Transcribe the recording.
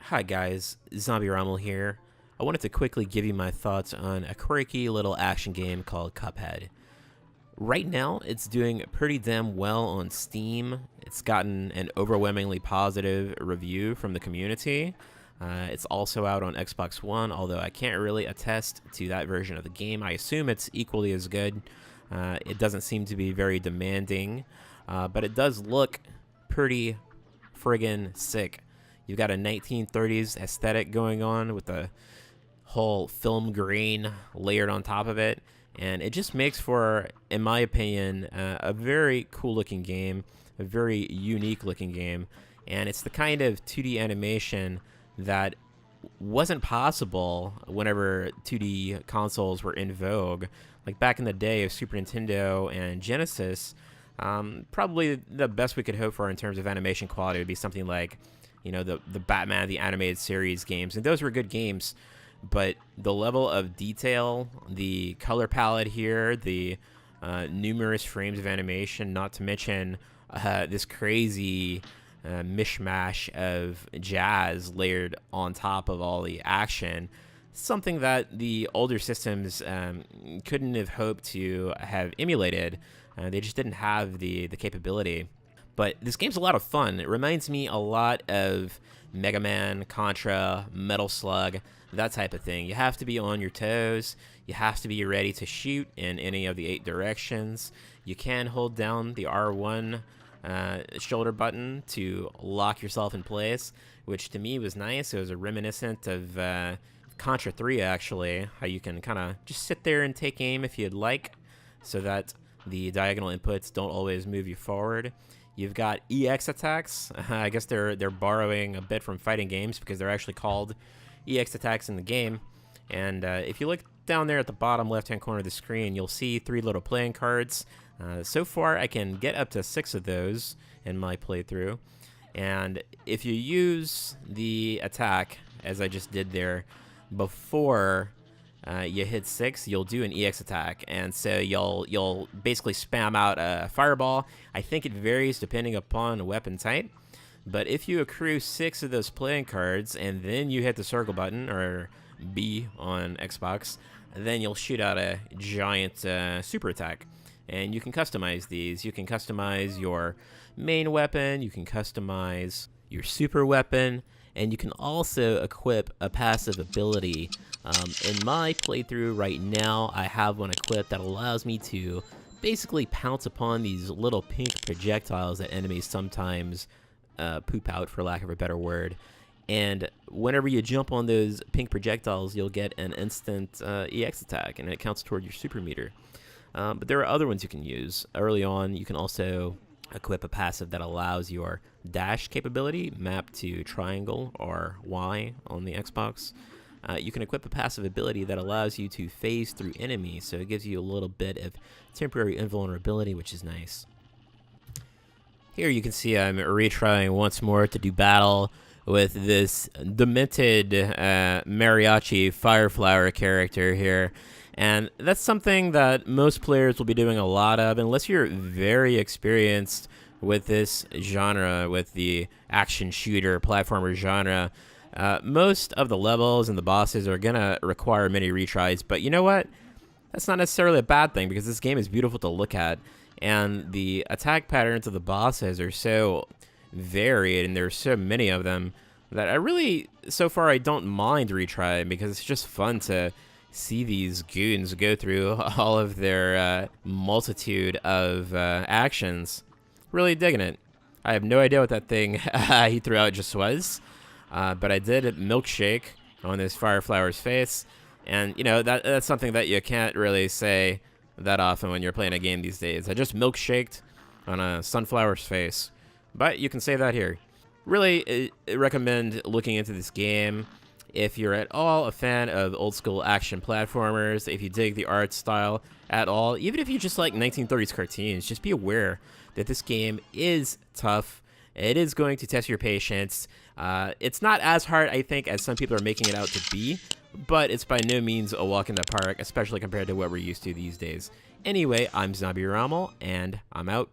Hi guys, Zombie Rommel here. I wanted to quickly give you my thoughts on a quirky little action game called Cuphead. Right now, it's doing pretty damn well on Steam. It's gotten an overwhelmingly positive review from the community. It's also out on Xbox One, although I can't really attest to that version of the game. I assume it's equally as good. It doesn't seem to be very demanding, but it does look pretty friggin' sick. You've got a 1930s aesthetic going on with the whole film grain layered on top of it, and it just makes for, in my opinion, a very cool looking game, a very unique looking game, and it's the kind of 2D animation that wasn't possible whenever 2D consoles were in vogue. Like back in the day of Super Nintendo and Genesis, probably the best we could hope for in terms of animation quality would be something like, you know, the Batman the Animated Series games, and those were good games, but the level of detail, the color palette here, the numerous frames of animation, not to mention this crazy mishmash of jazz layered on top of all the action, something that the older systems couldn't have hoped to have emulated. They just didn't have the capability. But this game's a lot of fun. It reminds me a lot of Mega Man, Contra, Metal Slug, that type of thing. You have to be on your toes. You have to be ready to shoot in any of the 8 directions. You can hold down the R1 shoulder button to lock yourself in place, which to me was nice. It was a reminiscent of Contra 3, actually, how you can kind of just sit there and take aim if you'd like, so that the diagonal inputs don't always move you forward. You've got EX attacks. I guess they're borrowing a bit from fighting games because they're actually called EX attacks in the game. And if you look down there at the bottom left-hand corner of the screen, you'll see 3 little playing cards. So far, I can get up to 6 of those in my playthrough. And if you use the attack, as I just did there, before you hit 6, you'll do an EX attack, and so you'll basically spam out a fireball. I think it varies depending upon weapon type, but if you accrue 6 of those playing cards and then you hit the circle button, or B on Xbox, then you'll shoot out a giant super attack. And you can customize these. You can customize your main weapon, you can customize your super weapon, and you can also equip a passive ability. In my playthrough right now, I have one equipped that allows me to basically pounce upon these little pink projectiles that enemies sometimes poop out, for lack of a better word. And whenever you jump on those pink projectiles, you'll get an instant EX attack, and it counts toward your super meter. But there are other ones you can use. Early on, you can also equip a passive that allows your dash capability mapped to triangle or Y on the Xbox. You can equip a passive ability that allows you to phase through enemies, so it gives you a little bit of temporary invulnerability, which is nice. Here you can see I'm retrying once more to do battle with this demented mariachi fireflower character here. And that's something that most players will be doing a lot of, unless you're very experienced with this genre, with the action shooter platformer genre. Most of the levels and the bosses are going to require many retries, but you know what? That's not necessarily a bad thing, because this game is beautiful to look at, and the attack patterns of the bosses are so varied, and there's so many of them, that I really, so far, I don't mind retrying, because it's just fun to see these goons go through all of their multitude of actions. Really digging it. I have no idea what that thing he threw out just was. But I did milkshake on this fireflower's face, and you know that's something that you can't really say that often when you're playing a game these days. I just milkshaked on a sunflower's face, but you can say that here. Really recommend looking into this game if you're at all a fan of old school action platformers, if you dig the art style at all, even if you just like 1930s cartoons. Just be aware that this game is tough. It is going to test your patience. It's not as hard, I think, as some people are making it out to be, but it's by no means a walk in the park, especially compared to what we're used to these days. Anyway, I'm Zombie Rommel, and I'm out.